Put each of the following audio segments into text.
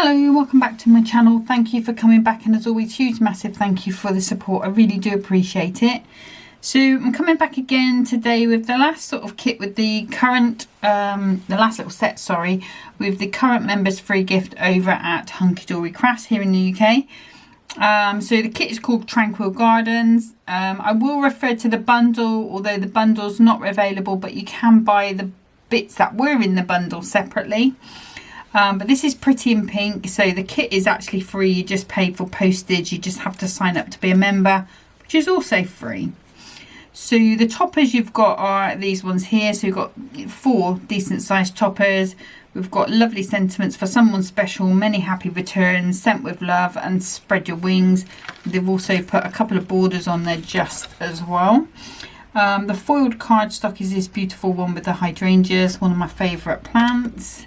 Hello, welcome back to my channel. Thank you for coming back, and as always, huge massive thank you for the support. I really do appreciate it. So I'm coming back again today with the last sort of kit with the current the last little set, sorry, with the current members free gift over at Hunkydory Crafts here in the UK. So the kit is called Tranquil Gardens. I will refer to the bundle, although the bundle's not available, but you can buy the bits that were in the bundle separately. But this is Pretty in Pink, so the kit is actually free. You just pay for postage. You just have to sign up to be a member, which is also free. So the toppers you've got are these ones here. So you've got 4 decent sized toppers. We've got lovely sentiments for someone special, many happy returns, sent with love, and spread your wings. They've also put a couple of borders on there just as well. The foiled cardstock is this beautiful one with the hydrangeas, one of my favourite plants.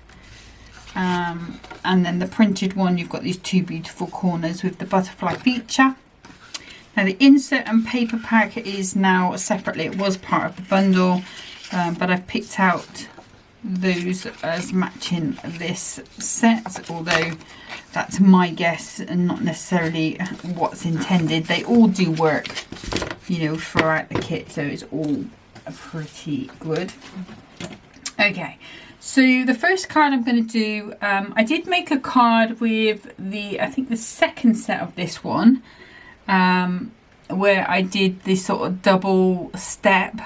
And then the printed one, you've got these 2 beautiful corners with the butterfly feature. Now the insert and paper pack is now separately. It was part of the bundle, but I've picked out those as matching this set, although that's my guess and not necessarily what's intended. They all do work, you know, throughout the kit, so it's all pretty good. Okay, so the first card I'm going to do, I did make a card with I think the second set of this one, where I did this sort of double step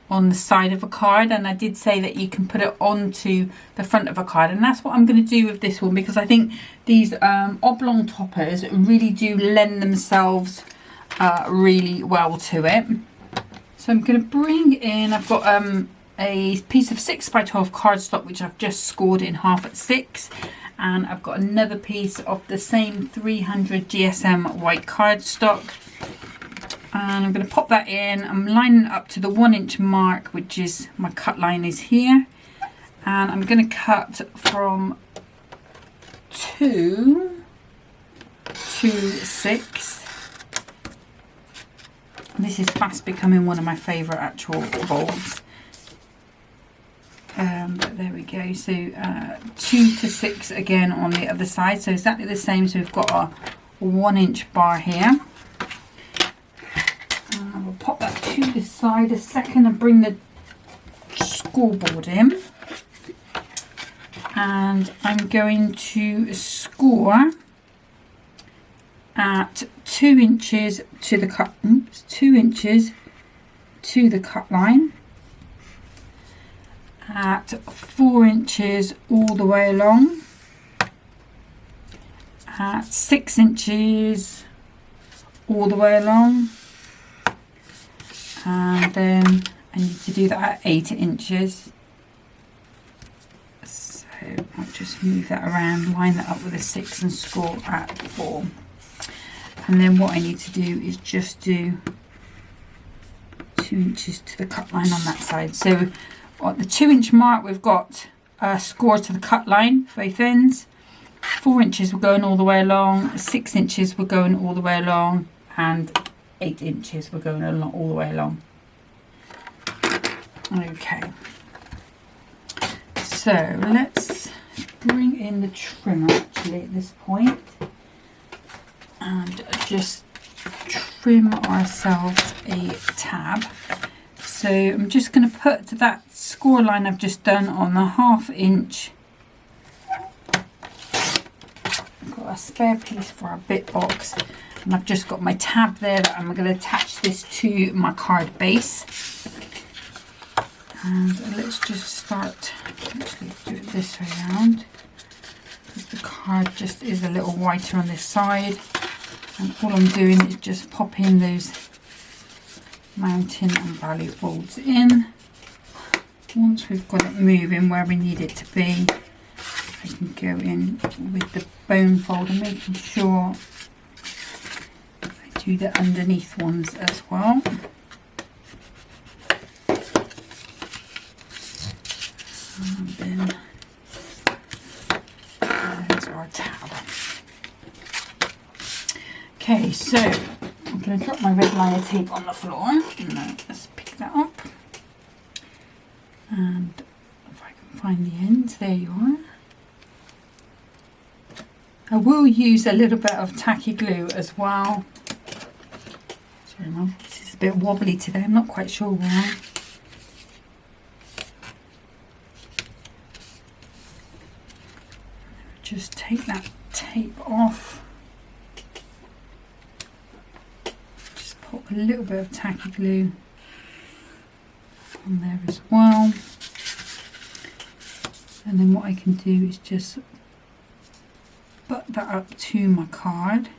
on the side of a card, and I did say that you can put it onto the front of a card, and that's what I'm going to do with this one, because I think these oblong toppers really do lend themselves really well to it. So I'm going to bring in, I've got a piece of 6x12 cardstock which I've just scored in half at 6, and I've got another piece of the same 300 GSM white cardstock, and I'm going to pop that in. I'm lining it up to the 1 inch mark, which is my cut line is here, and I'm going to cut from 2 to 6. This is fast becoming one of my favourite actual folds. But there we go, so 2 to 6 again on the other side, so exactly the same. So we've got a 1 inch bar here. We'll pop that to the side a second and bring the scoreboard in, and I'm going to score at 2 inches to the cut, 2 inches to the cut line, at 4 inches all the way along, at 6 inches all the way along, and then I need to do that at 8 inches. So I'll just move that around, line that up with a 6 and score at 4. And then what I need to do is just do 2 inches to the cut line on that side. So at the 2 inch mark, we've got a score to the cut line, both ends. 4 inches we're going all the way along, 6 inches we're going all the way along, and 8 inches we're going along all the way along. Okay, so let's bring in the trimmer actually at this point and just trim ourselves a tab. So I'm just going to put that score line I've just done on the 1/2 inch. I've got a spare piece for our bit box, and I've just got my tab there that I'm going to attach this to my card base. And let's just start, actually do it this way around, because the card just is a little whiter on this side, and all I'm doing is just popping those mountain and valley folds in. Once we've got it moving where we need it to be, I can go in with the bone fold and making sure I do the underneath ones as well. And then there's our tab. Okay, so I'm going to drop my red liner tape on the floor, and let's pick that up, and if I can find the end, there you are. I will use a little bit of tacky glue as well. Sorry, Mum, this is a bit wobbly today. I'm not quite sure why. Just take that tape off. Just pop a little bit of tacky glue on there as well. And then what I can do is just butt that up to my card.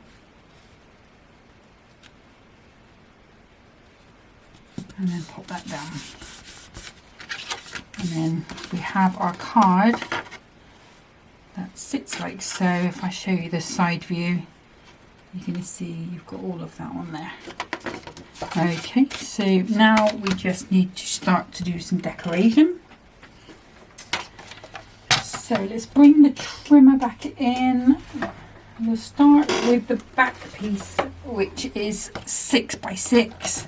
And then pop that down. And then we have our card that sits like so. If I show you the side view, you're going to see you've got all of that on there. Okay, so now we just need to start to do some decoration. So let's bring the trimmer back in. We'll start with the back piece, which is 6 by 6.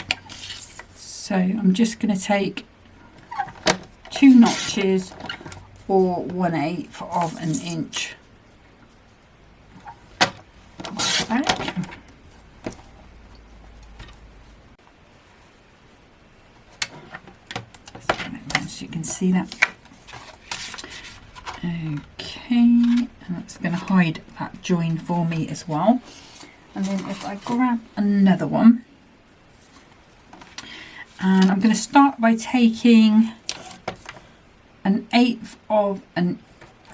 So I'm just going to take 2 notches or 1/8 of an inch back. So you can see that. Okay, and that's going to hide that join for me as well. And then if I grab another one, and I'm going to start by taking 1/8 of an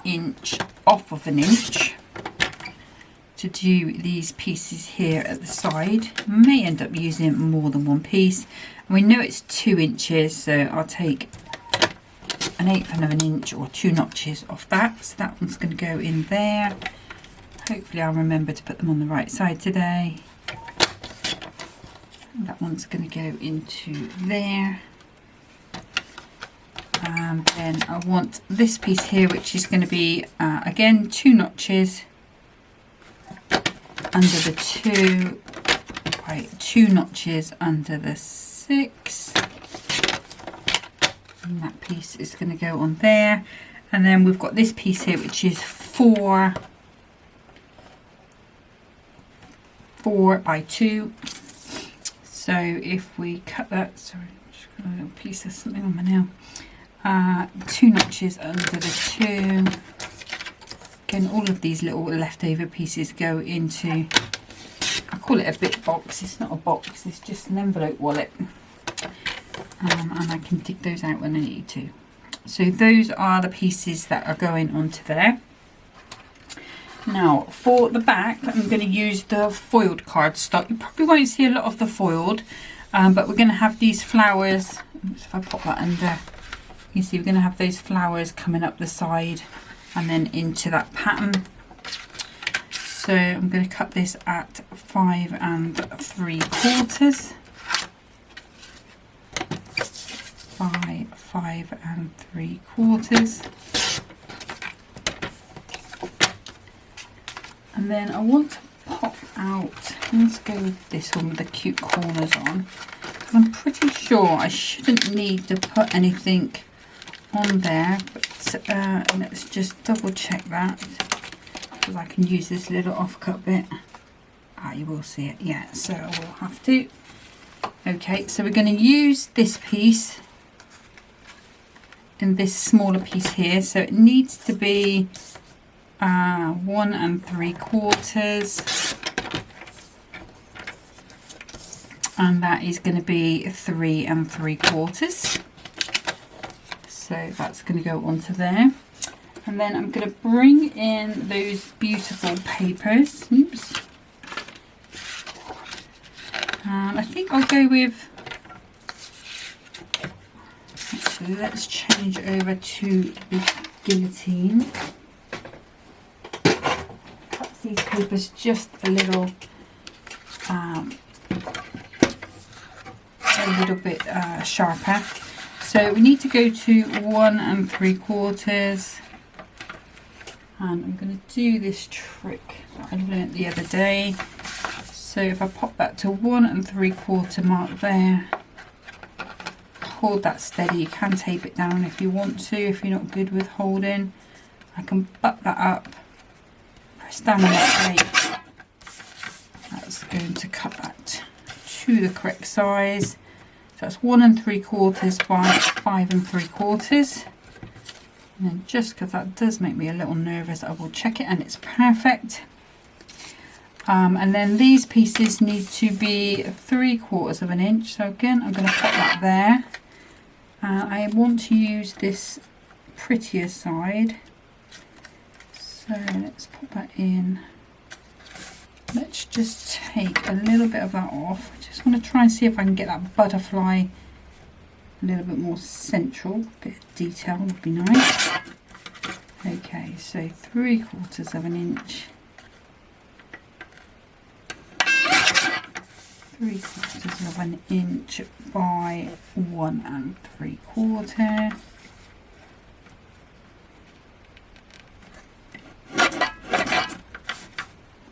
inch off of an inch to do these pieces here at the side. I may end up using more than one piece. And we know it's 2 inches, so I'll take 1/8 of an inch or 2 notches off that. So that one's going to go in there. Hopefully I'll remember to put them on the right side today. And that one's going to go into there. And then I want this piece here, which is going to be again 2 notches under the 2, right, 2 notches under the 6. And that piece is going to go on there. And then we've got this piece here, which is 4 by 2. So if we cut that, sorry, just got a little piece of something on my nail. 2 notches under the 2. Again, all of these little leftover pieces go into, I call it a bit box. It's not a box, it's just an envelope wallet. And I can dig those out when I need to. So those are the pieces that are going onto there. Now for the back, I'm going to use the foiled cardstock. You probably won't see a lot of the foiled, but we're going to have these flowers. Oops, if I pop that under, you see we're going to have those flowers coming up the side and then into that pattern. So I'm going to cut this at 5 3/4. 5 3/4. And then I want to pop out, let's go with this one with the cute corners on, because I'm pretty sure I shouldn't need to put anything on there, but let's just double check that, because I can use this little offcut bit. You will see it, yeah, so I will have to. Okay, so we're going to use this piece in this smaller piece here, so it needs to be 1 3/4, and that is going to be 3 3/4. So that's going to go onto there, and then I'm going to bring in those beautiful papers. Oops. And I think I'll go with, let's change over to the guillotine. Cut these papers just a little bit sharper. So we need to go to 1 3/4, and I'm going to do this trick that I learnt the other day. So if I pop that to 1 3/4 mark there, hold that steady. You can tape it down if you want to, if you're not good with holding. I can butt that up, press standing up plate. That's going to cut that to the correct size. So that's 1 3/4 by 5 3/4. And then just because that does make me a little nervous, I will check it and it's perfect. And then these pieces need to be 3/4 of an inch. So again, I'm going to put that there. I want to use this prettier side. So let's put that in. Let's just take a little bit of that off. I just want to try and see if I can get that butterfly a little bit more central. A bit of detail would be nice. Okay, so 3/4 of an inch. 3/4 of an inch by 1 3/4.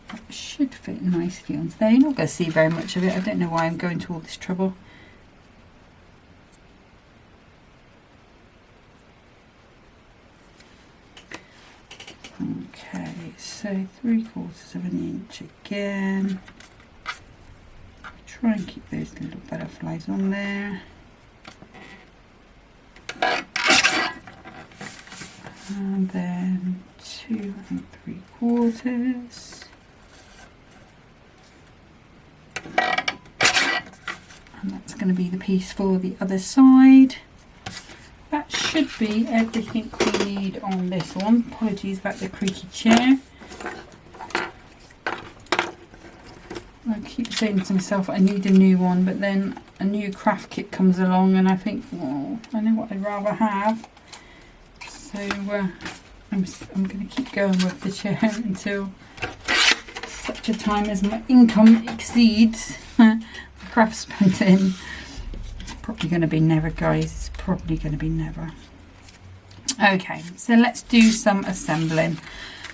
That should fit nicely onto there. You're not going to see very much of it. I don't know why I'm going to all this trouble. Okay, so 3/4 of an inch again. Try and keep those little butterflies on there. And then 2 3/4. And that's going to be the piece for the other side. That should be everything we need on this one. Apologies about the creaky chair. I keep saying to myself I need a new one, but then a new craft kit comes along and I think, well, I know what I'd rather have. So I'm going to keep going with the chair until such a time as my income exceeds the craft spending. It's probably going to be never, guys. It's probably going to be never. Okay, so let's do some assembling.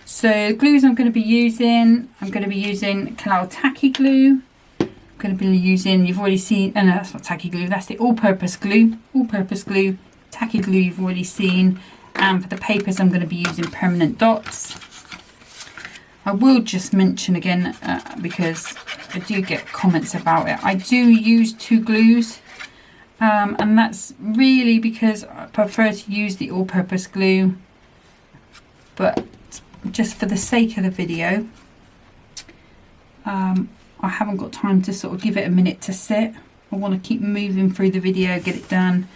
So glues I'm going to be using, Kalal Tacky Glue. I'm going to be using, you've already seen, oh no, that's not tacky glue, that's the all-purpose glue. All-purpose glue, tacky glue you've already seen. And for the papers I'm going to be using permanent dots. I will just mention again, because I do get comments about it, I do use 2 glues. And that's really because I prefer to use the all-purpose glue. But just for the sake of the video, I haven't got time to sort of give it a minute to sit. I want to keep moving through the video, get it done,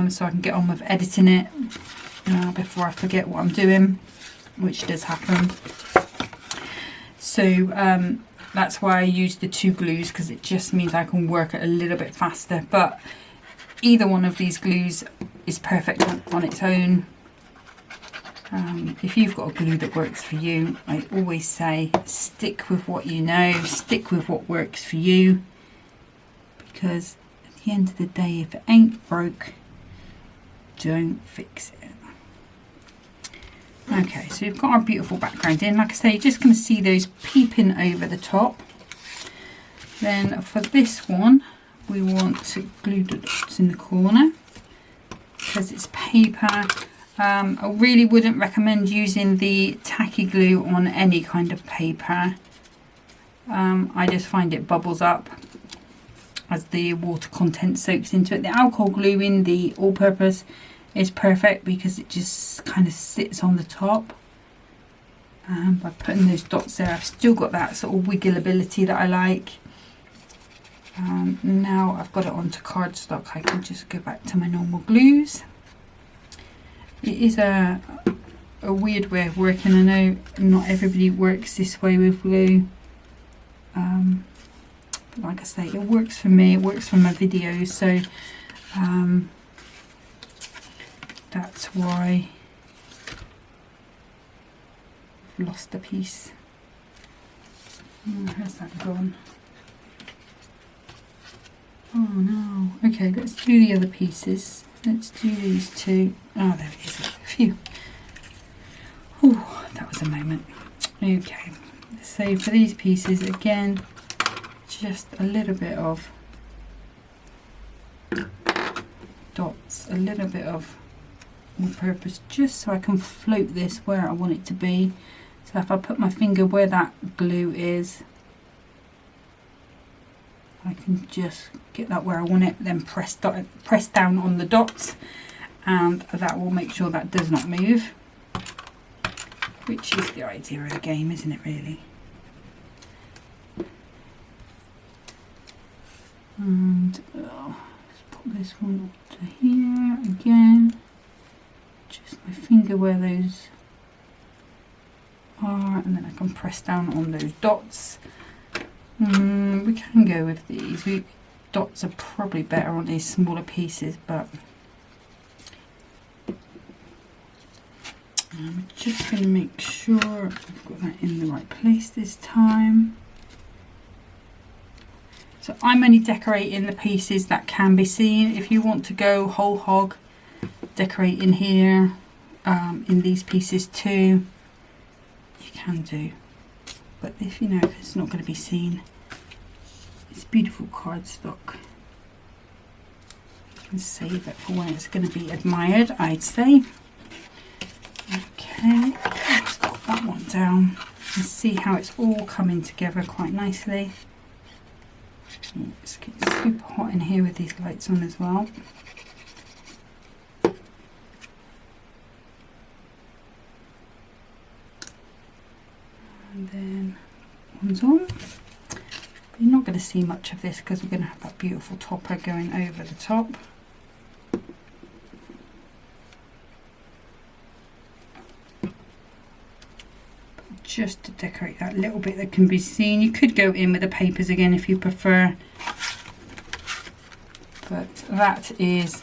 so I can get on with editing it before I forget what I'm doing, which does happen. So that's why I use the 2 glues, because it just means I can work it a little bit faster. But either one of these glues is perfect on its own. If you've got a glue that works for you, I always say stick with what you know, stick with what works for you, because at the end of the day, if it ain't broke, don't fix it. Okay, so we've got our beautiful background in. Like I say, you're just going to see those peeping over the top. Then for this one, we want to glue the dots in the corner because it's paper. I really wouldn't recommend using the tacky glue on any kind of paper. I just find it bubbles up as the water content soaks into it. The alcohol glue in the all-purpose is perfect because it just kind of sits on the top. By putting those dots there, I've still got that sort of wiggleability that I like. Now I've got it onto cardstock, I can just go back to my normal glues. It is a weird way of working. I know not everybody works this way with glue. But like I say, it works for me, it works for my videos, so that's why I've lost a piece. Where's that gone? Oh no. Okay, let's do the other pieces. Let's do these 2. Oh, there it is. Phew. Ooh, that was a moment. Okay, so for these pieces, again, just a little bit of dots, a little bit of all-purpose, just so I can float this where I want it to be. So if I put my finger where that glue is, I can just get that where I want it, then press down on the dots, and that will make sure that does not move, which is the idea of the game, isn't it, really? And let's put this one up to here again, just my finger where those are, and then I can press down on those dots. We can go with these. Dots are probably better on these smaller pieces, but I'm just going to make sure I've got that in the right place this time. So I'm only decorating the pieces that can be seen. If you want to go whole hog, decorate in here, in these pieces too, you can do. But if you know, if it's not going to be seen, it's beautiful cardstock. You can save it for when it's going to be admired, I'd say. Okay, let's put that one down and see how it's all coming together quite nicely. It's getting super hot in here with these lights on as well. And then one's on. You're not going to see much of this because we're going to have that beautiful topper going over the top. Just to decorate that little bit that can be seen. You could go in with the papers again if you prefer, but that is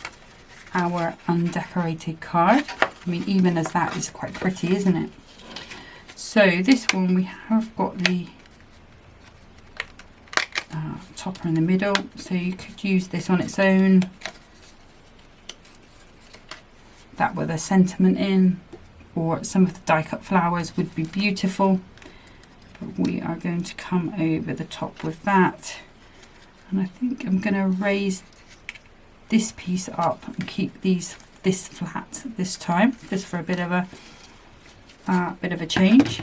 our undecorated card. I mean, even as that is quite pretty, isn't it? So this one, we have got the topper in the middle, so you could use this on its own, that with a sentiment in, or some of the die cut flowers would be beautiful, but we are going to come over the top with that. And I think I'm going to raise this piece up and keep this flat this time, just for a bit of a change.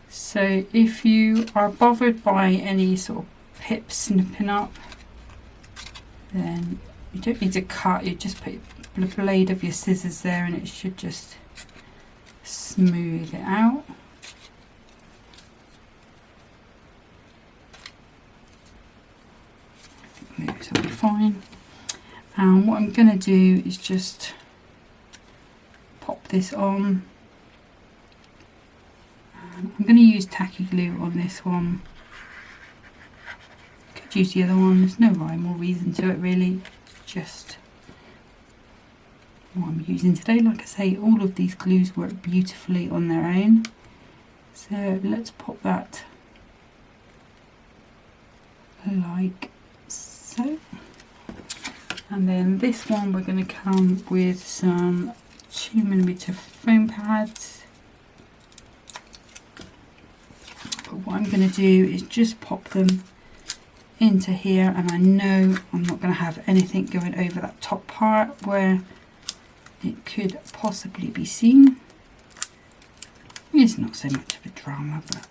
So if you are bothered by any sort of pips snipping up, then you don't need to cut, you just put the blade of your scissors there and it should just smooth it out. I think those will be fine. And what I'm going to do is just pop this on. And I'm going to use tacky glue on this one. Could use the other one, there's no rhyme or reason to it really, just what I'm using today. Like I say, all of these glues work beautifully on their own. So let's pop that like so. And then this one we're going to come with some 2mm foam pads. But what I'm going to do is just pop them into here, and I know I'm not going to have anything going over that top part where it could possibly be seen. It's not so much of a drama, but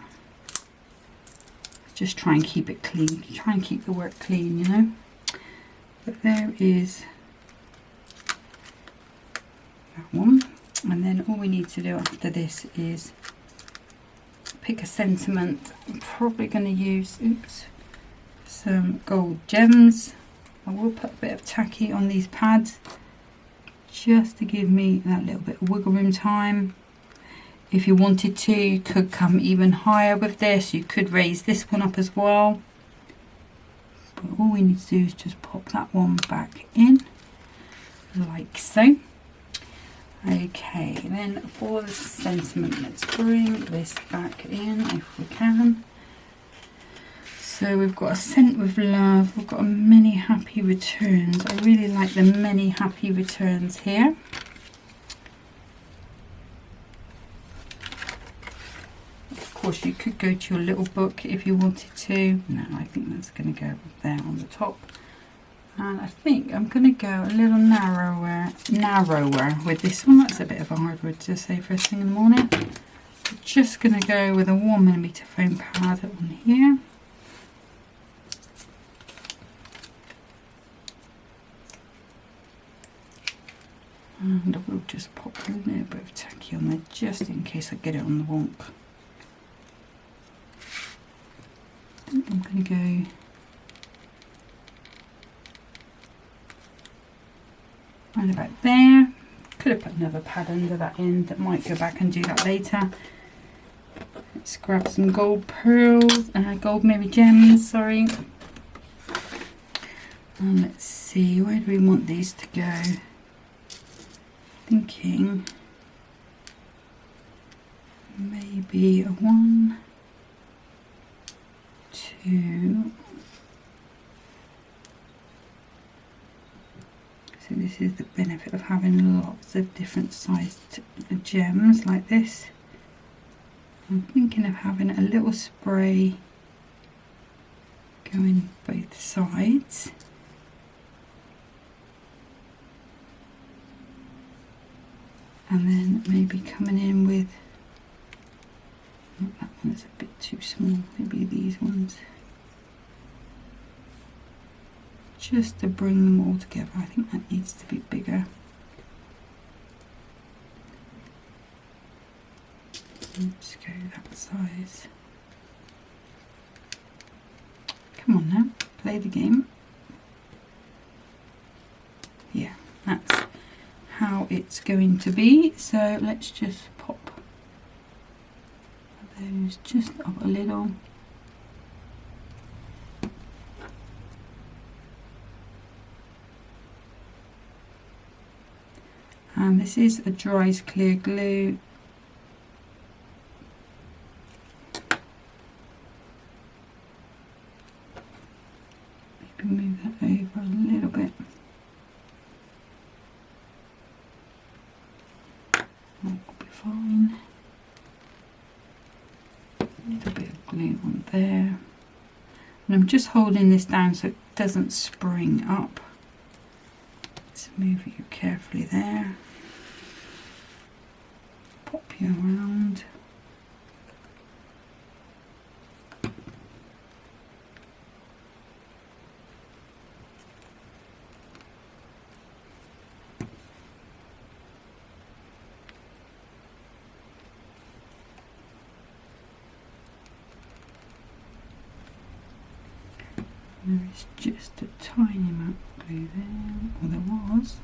just try and keep it clean, try and keep the work clean, you know. But there is that one, and then all we need to do after this is pick a sentiment. I'm probably going to use some gold gems. I will put a bit of tacky on these pads just to give me that little bit of wiggle room time. If you wanted to, you could come even higher with this. You could raise this one up as well. But all we need to do is just pop that one back in, like so. Okay, then for the sentiment, let's bring this back in if we can. So we've got a scent with love, we've got a many happy returns. I really like the many happy returns here. Of course you could go to your little book if you wanted to. No, I think that's going to go there on the top. And I think I'm going to go a little narrower with this one. That's a bit of a hard word to say first thing in the morning. Just going to go with a 1mm foam pad on here. And I will just pop a little bit of tacky on there just in case I get it on the wonk. I'm going to go right about there. Could have put another pad under that end. That might go back and do that later. Let's grab some gold pearls, gold Mary gems, sorry. And let's see, where do we want these to go? Thinking maybe a 1, 2. So this is the benefit of having lots of different sized gems like this. I'm thinking of having a little spray going both sides. And then maybe coming in with, that one's a bit too small, maybe these ones. Just to bring them all together. I think that needs to be bigger. Let's go that size. Come on now, play the game. Yeah, that's how it's going to be. So let's just pop those just up a little. And this is a dries clear glue. Maybe move that over a little bit. That will be fine. A little bit of glue on there. And I'm just holding this down so it doesn't spring up. Let's move you carefully there. Pop you around. There is just a tiny amount of glue there, or there was.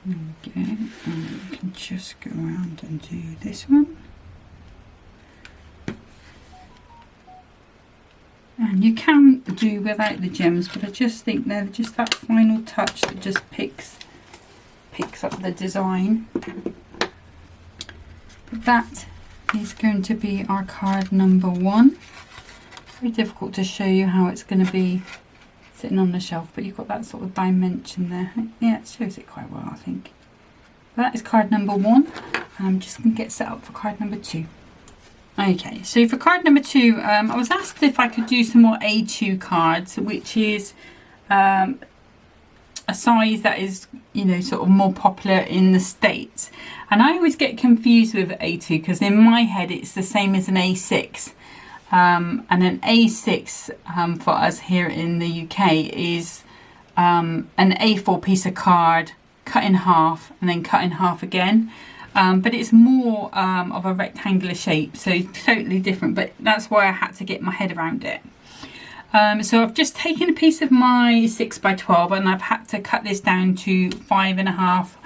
There we go, and we can just go around and do this one. And you can do without the gems, but I just think they're just that final touch that just picks up the design. But that is going to be our card number 1. Very difficult to show you how it's going to be sitting on the shelf, but you've got that sort of dimension there. Yeah, it shows it quite well, I think. But that is card number 1. I'm just going to get set up for card number 2. Okay, so for card number 2, I was asked if I could do some more A2 cards, which is a size that is, you know, sort of more popular in the States. And I always get confused with A2 because in my head it's the same as an A6. And an A6 for us here in the UK is an A4 piece of card cut in half and then cut in half again. But it's more of a rectangular shape, so totally different, but that's why I had to get my head around it. So I've just taken a piece of my 6x12 and I've had to cut this down to 5.5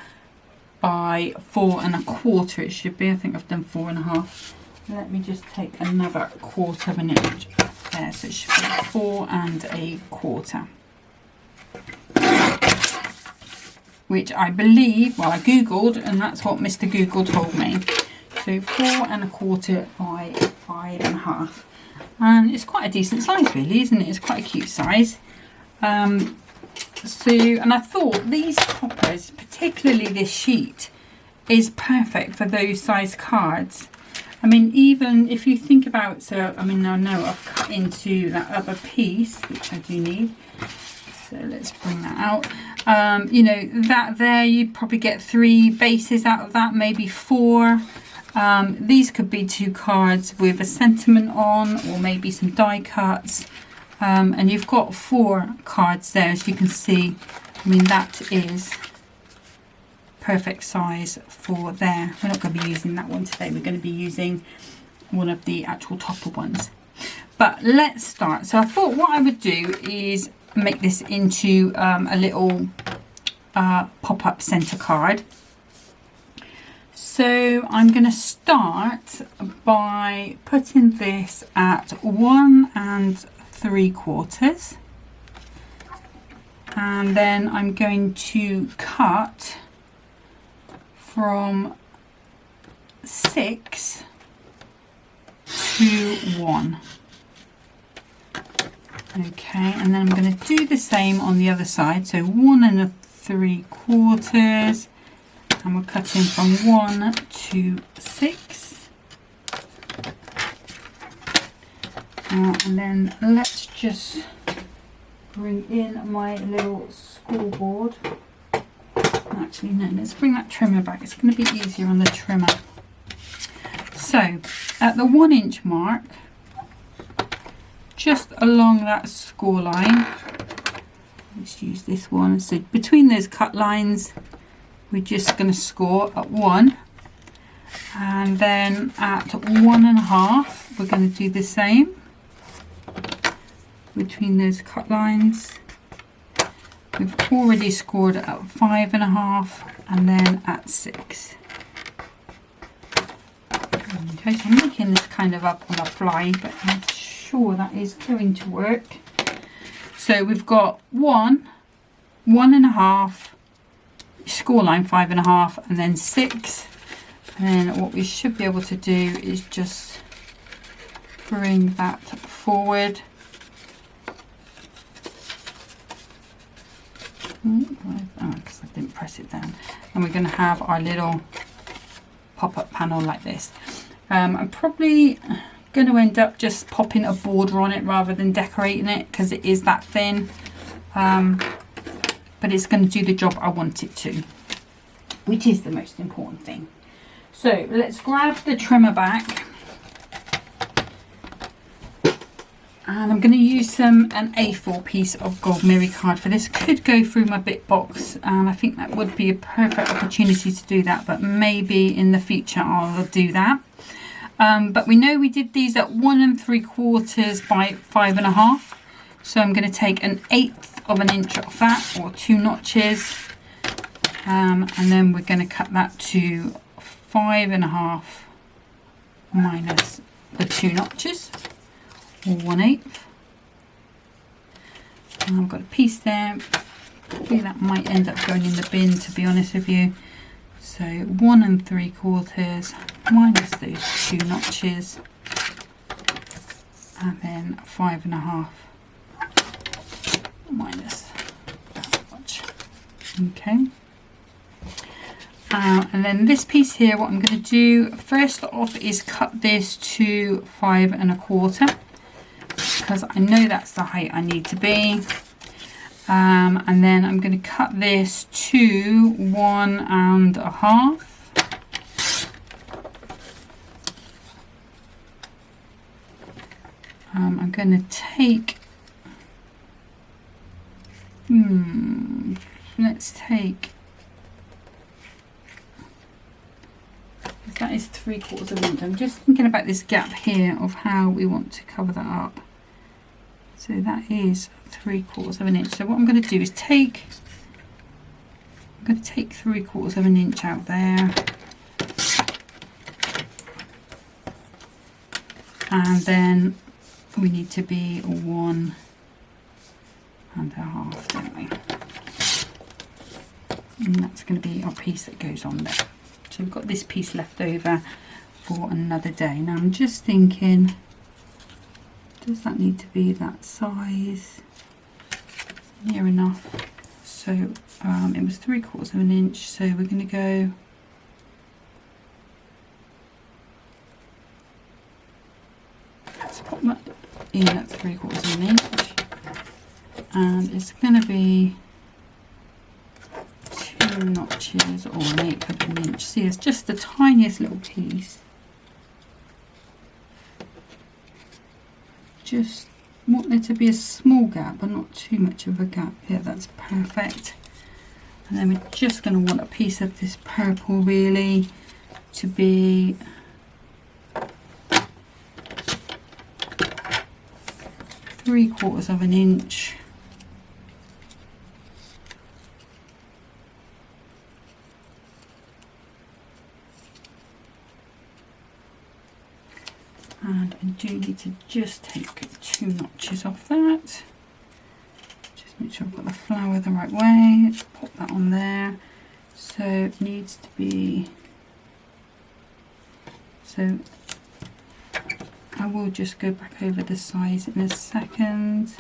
by 4.25 it should be. I think I've done 4.5. Let me just take another 1/4 of an inch there, so it should be 4.25. Which I believe, well, I googled and that's what Mr. Google told me. So 4.25 by 5.5. And it's quite a decent size really, isn't it? It's quite a cute size. And I thought these poppers, particularly this sheet, is perfect for those size cards. I mean, even if you think about, so I mean, I know I've cut into that other piece, which I do need. So let's bring that out. You know, that there, you'd probably get 3 bases out of that, maybe 4. These could be 2 cards with a sentiment on, or maybe some die cuts. And you've got 4 cards there, as you can see. I mean, that is perfect size for there. We're not going to be using that one today. We're going to be using one of the actual topper ones. But let's start. So I thought what I would do is make this into a little pop-up center card. So I'm going to start by putting this at 1 3/4, and then I'm going to cut from 6 to 1. Okay, and then I'm going to do the same on the other side. So 1 3/4, and we're cutting from 1 to 6. And then let's just bring in my little scoreboard. Actually, no, let's bring that trimmer back. It's going to be easier on the trimmer. So at the 1 inch mark, just along that score line, let's use this one. So between those cut lines, we're just going to score at 1, and then at 1.5 we're going to do the same between those cut lines. We've already scored at 5.5 and then at 6. Okay, so I'm making this kind of up on the fly, but I'm sure that is going to work. So we've got 1, 1.5, score line 5.5, and then 6. And then what we should be able to do is just bring that forward. Because I didn't press it down. And we're going to have our little pop-up panel like this. I'm probably going to end up just popping a border on it rather than decorating it, because it is that thin. But it's going to do the job I want it to, which is the most important thing. So let's grab the trimmer back, and I'm going to use an A4 piece of gold mirror card for this. Could go through my bit box, and I think that would be a perfect opportunity to do that, but maybe in the future I'll do that. But we know we did these at 1 3/4 by 5.5, so I'm going to take 1/8 of an inch off that, or 2 notches, and then we're going to cut that to 5.5 minus the 2 notches, or 1/8. And I've got a piece there. Probably that might end up going in the bin, to be honest with you. So 1 3/4 minus those 2 notches, and then 5.5 minus that much. Okay. And then this piece here, what I'm going to do first off is cut this to 5 1/4, because I know that's the height I need to be. And then I'm going to cut this to 1 1/2. I'm going to take, let's take, that is 3/4 of an inch. I'm just thinking about this gap here of how we want to cover that up. So that is 3/4 of an inch. So what I'm going to do is take 3/4 of an inch out there, and then we need to be 1 1/2, don't we? And that's going to be our piece that goes on there. So we've got this piece left over for another day. Now I'm just thinking, does that need to be that size? Near enough. So it was 3/4 of an inch, so we're going to go in at 3/4 of an inch, and it's going to be 2 notches or 1/8 of an inch. See, it's just the tiniest little piece. Just want there to be a small gap, but not too much of a gap. Yeah, that's perfect. And then we're just going to want a piece of this purple really to be three-quarters of an inch. And I do need to just take 2 notches off that. Just make sure I've got the flower the right way. Pop that on there. So it needs to be, so I will just go back over the size in a second.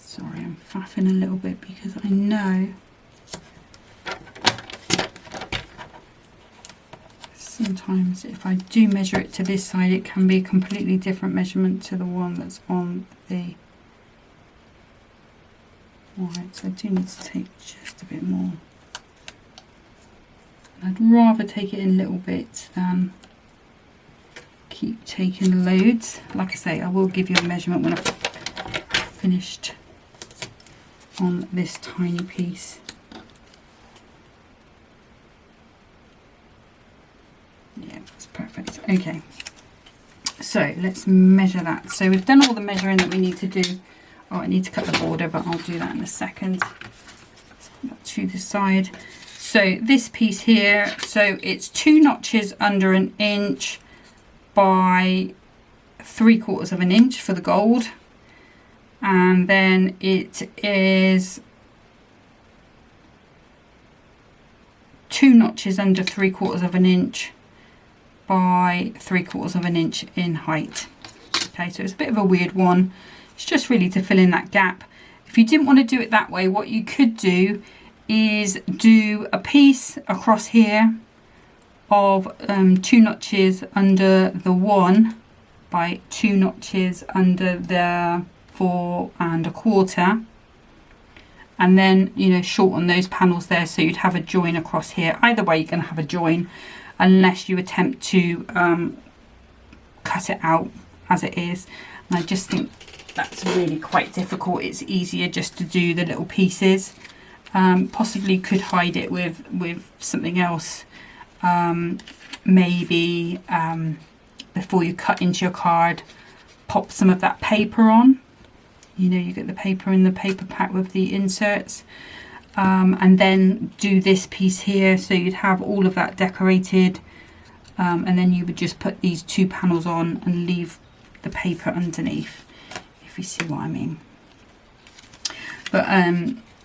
Sorry, I'm faffing a little bit because I know sometimes if I do measure it to this side, it can be a completely different measurement to the one that's on the right. So I do need to take just a bit more. I'd rather take it in little bits than keep taking loads. Like I say, I will give you a measurement when I've finished on this tiny piece. Yeah, that's perfect. Okay, so let's measure that. So we've done all the measuring that we need to do. Oh, I need to cut the border, but I'll do that in a second. Let's put that to the side. So this piece here, so it's 2 notches under an inch by 3/4 of an inch for the gold, and then it is 2 notches under 3/4 of an inch by 3/4 of an inch in height. Okay, so it's a bit of a weird one. It's just really to fill in that gap. If you didn't want to do it that way, what you could do is do a piece across here of 2 notches under the 1 by 2 notches under the 4 1/4, and then, you know, shorten those panels there so you'd have a join across here. Either way, you're going to have a join unless you attempt to cut it out as it is, and I just think that's really quite difficult. It's easier just to do the little pieces. Possibly could hide it with something else, maybe before you cut into your card, pop some of that paper on. You know, you get the paper in the paper pack with the inserts, and then do this piece here, so you'd have all of that decorated, and then you would just put these 2 panels on and leave the paper underneath, if you see what I mean. But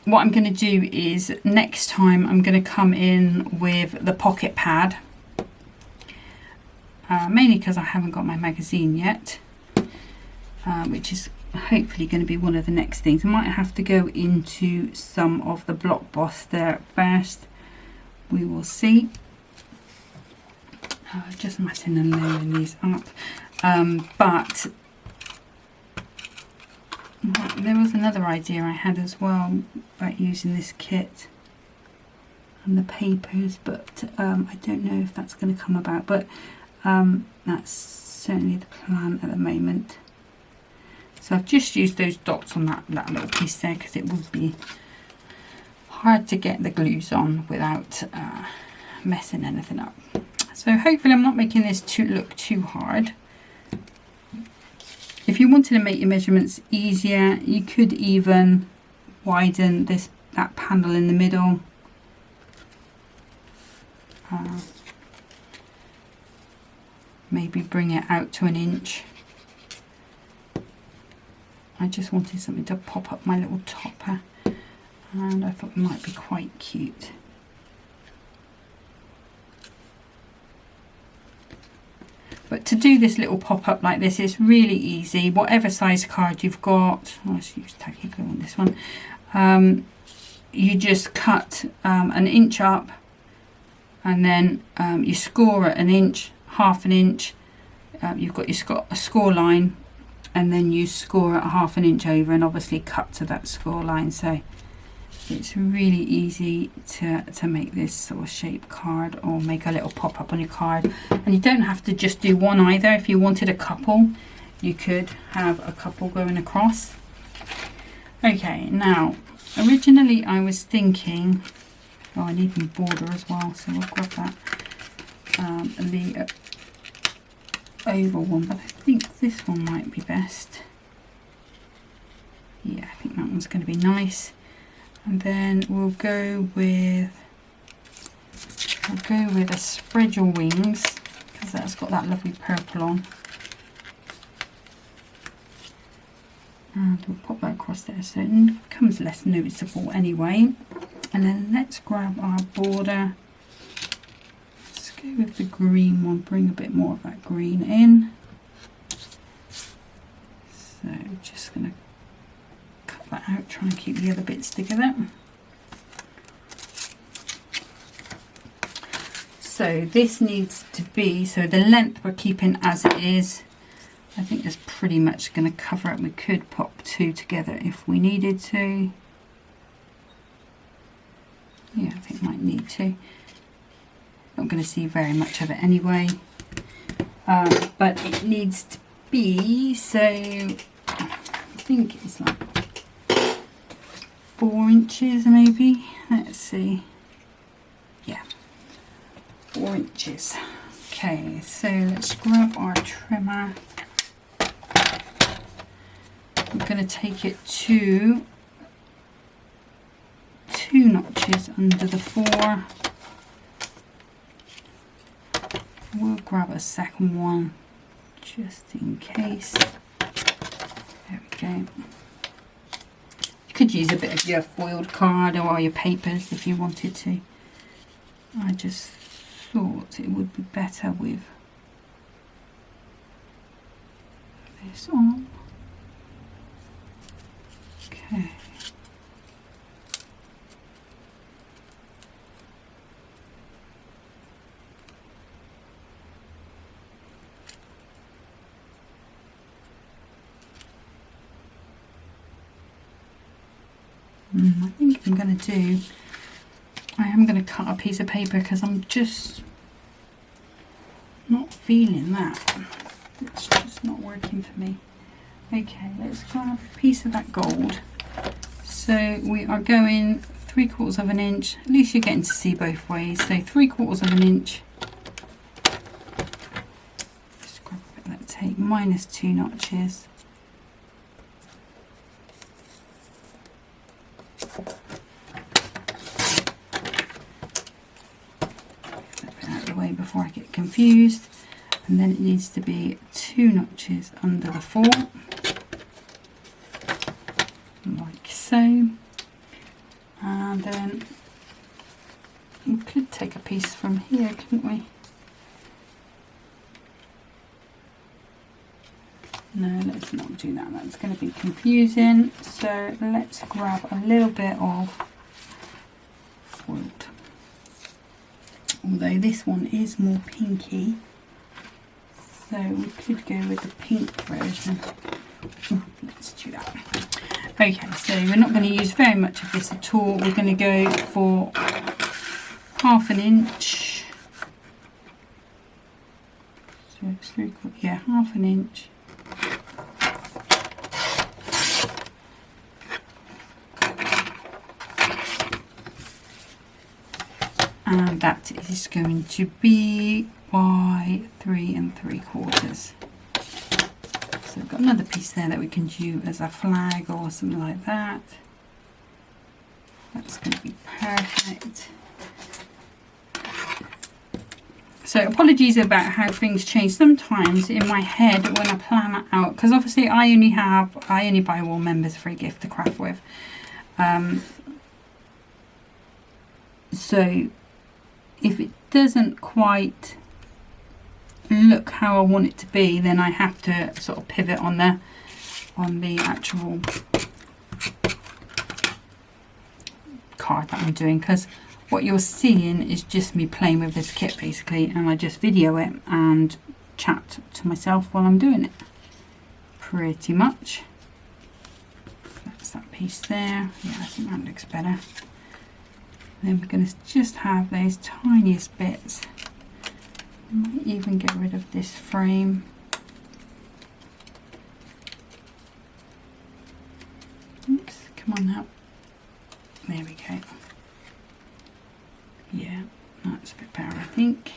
what I'm going to do is next time I'm going to come in with the pocket pad, mainly because I haven't got my magazine yet, which is hopefully going to be one of the next things. I might have to go into some of the block boss there first. We will see. Just matting and layering these up, but there was another idea I had as well about using this kit and the papers, but I don't know if that's going to come about, but that's certainly the plan at the moment. So I've just used those dots on that little piece there because it would be hard to get the glues on without messing anything up. So hopefully I'm not making this look too hard. If you wanted to make your measurements easier, you could even widen that panel in the middle. Maybe bring it out to 1 inch. I just wanted something to pop up my little topper, and I thought it might be quite cute. But to do this little pop-up like this is really easy. Whatever size card you've got, let's use tacky glue on this one. You just cut 1 inch up and then you score at 1 inch, half an inch. You've got your score line, and then you score at half an inch over, and obviously cut to that score line. So it's really easy to make this sort of shape card, or make a little pop-up on your card. And you don't have to just do one either. If you wanted a couple, you could have a couple going across. Okay, now originally I was thinking, oh, I need my border as well, so we'll grab that, the oval one, but I think this one might be best. Yeah, I think that one's going to be nice. And then we'll go with a spread your wings, because that's got that lovely purple on. And we'll pop that across there so it becomes less noticeable anyway. And then let's grab our border. Let's go with the green one, bring a bit more of that green in. So just going to cut that out, trying to keep the other bits together. So this needs to be, so the length we're keeping as it is. I think that's pretty much going to cover it. We could pop 2 together if we needed to. Yeah, I think might need to. Not going to see very much of it anyway. But it needs to be, so I think it's like 4 inches maybe. Let's see. Yeah, 4 inches. Okay, so let's grab our trimmer. I'm going to take it to 2 notches under the 4. We'll grab a second one just in case. There we go. You could use a bit of your foiled card or your papers if you wanted to. I just thought it would be better with this on. Okay. I think I'm going to do, I am going to cut a piece of paper because I'm just not feeling that. It's just not working for me. Okay, let's grab a piece of that gold. So we are going 3/4 of an inch. At least you're getting to see both ways. So 3/4 of an inch. Just grab a bit of that tape. Minus 2 notches. Out of the way before I get confused. And then it needs to be 2 notches under the 4, like so. And then we could take a piece from here, couldn't we? No, let's not do that, that's going to be confusing. So let's grab a little bit of foiled, although this one is more pinky, so we could go with the pink version. Let's do that. Okay, so we're not going to use very much of this at all. We're going to go for 1/2 inch. So it's 3/4, yeah, 1/2 inch. And that is going to be by 3 3/4. So we've got another piece there that we can do as a flag or something like that. That's going to be perfect. So apologies about how things change sometimes in my head when I plan it out, because obviously I only buy all members for a gift to craft with. So if it doesn't quite look how I want it to be, then I have to sort of pivot on the actual card that I'm doing, because what you're seeing is just me playing with this kit basically, and I just video it and chat to myself while I'm doing it, pretty much. That's that piece there. Yeah, I think that looks better. Then we're going to just have those tiniest bits. I might even get rid of this frame. Oops, come on now. There we go. Yeah, that's a bit better, I think.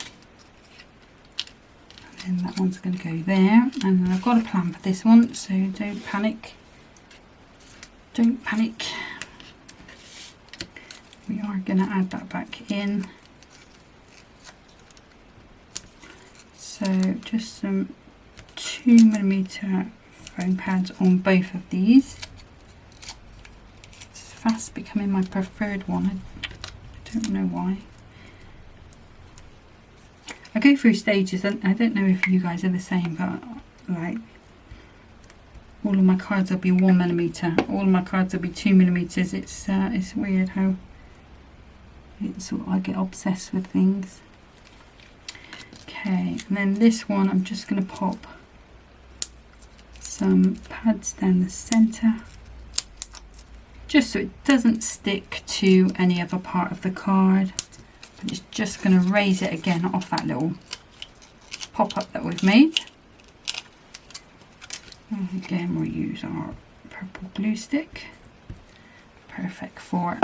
And then that one's going to go there. And then I've got a plan for this one, so don't panic. Don't panic. We are going to add that back in. So just some 2mm foam pads on both of these. It's fast becoming my preferred one. I don't know why. I go through stages, and I don't know if you guys are the same, but like all of my cards will be 1mm, all of my cards will be 2mm. It's weird how it's sort of, I get obsessed with things. Okay, and then this one I'm just going to pop some pads down the centre, just so it doesn't stick to any other part of the card. But it's just going to raise it again off that little pop-up that we've made. And again, we'll use our purple glue stick. Perfect for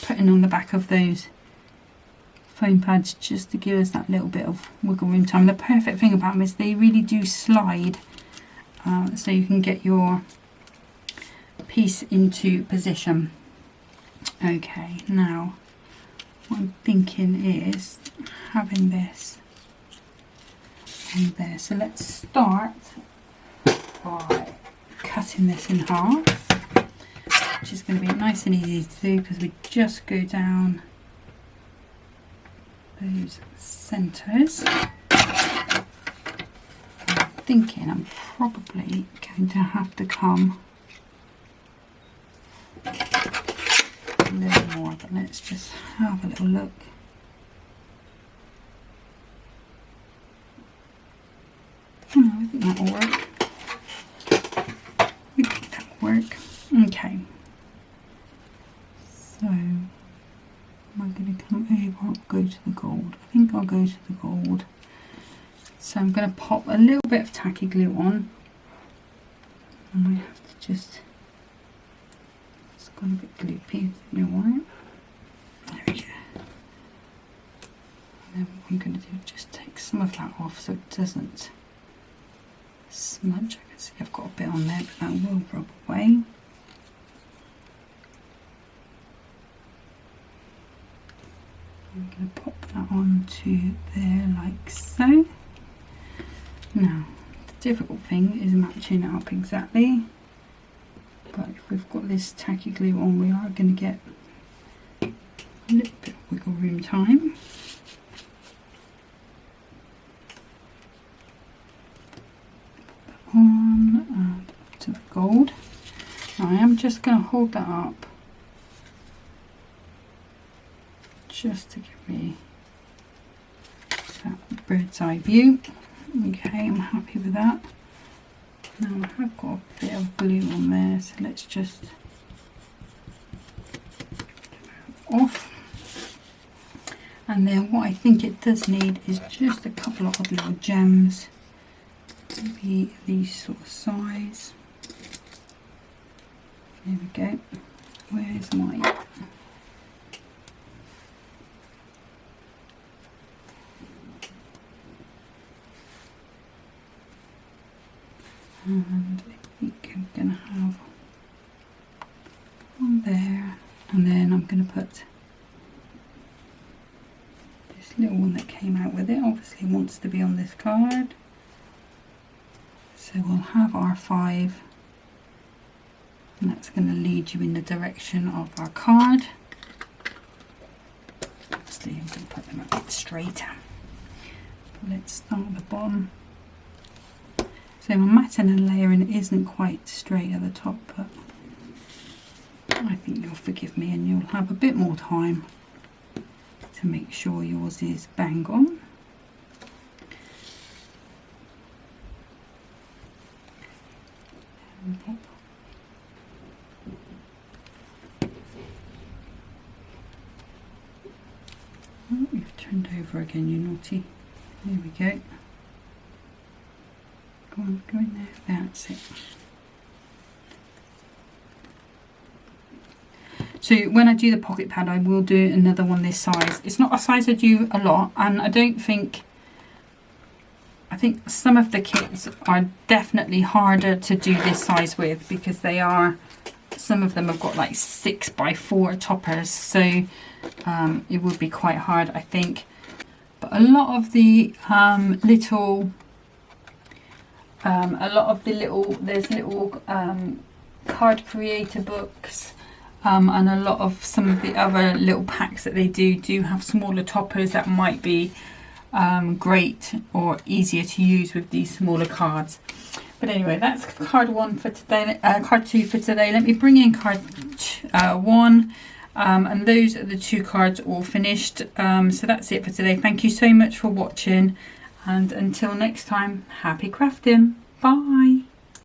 putting on the back of those foam pads, just to give us that little bit of wiggle room time. The perfect thing about them is they really do slide, so you can get your piece into position. Okay, now what I'm thinking is having this on there. So let's start by cutting this in half, which is going to be nice and easy to do because we just go down those centres. I'm thinking I'm probably going to have to come a little more, but let's just have a little look. Oh, I think that'll work. I think that'll work. Okay. So, am I going to come over or go to the gold? I think I'll go to the gold. So I'm going to pop a little bit of tacky glue on. And I have to just, it's gone a bit gloopy, you know why? There we go. And then what I'm going to do is just take some of that off so it doesn't smudge. I can see I've got a bit on there, but that will rub away. I'm going to pop that onto there like so. Now, the difficult thing is matching it up exactly, but if we've got this tacky glue on, we are going to get a little bit of wiggle room time. Put that on and up to the gold. Now I am just going to hold that up just to give me that bird's eye view. Okay, I'm happy with that. Now I have got a bit of glue on there, so let's just get that off. And then what I think it does need is just a couple of odd little gems, maybe these sort of size. There we go. Where's my and I think I'm going to have one there, and then I'm going to put this little one that came out with it. Obviously wants to be on this card, so we'll have our 5, and that's going to lead you in the direction of our card. Obviously I'm going to put them a bit straighter. Let's start at the bottom. So my matting and layering isn't quite straight at the top, but I think you'll forgive me and you'll have a bit more time to make sure yours is bang on. Oh, you've turned over again, you naughty. There we go. Go on, go in there. That's it. So when I do the pocket pad, I will do another one this size. It's not a size I do a lot, and I think some of the kits are definitely harder to do this size with, because they are, some of them have got like 6x4 toppers, so it would be quite hard, I think. But a lot of the there's little card creator books, and a lot of some of the other little packs that they do have smaller toppers that might be great or easier to use with these smaller cards. But anyway, that's card 1 for today. Card 2 for today. Let me bring in card 1, and those are the 2 cards all finished. So that's it for today. Thank you so much for watching, and until next time, happy crafting. Bye.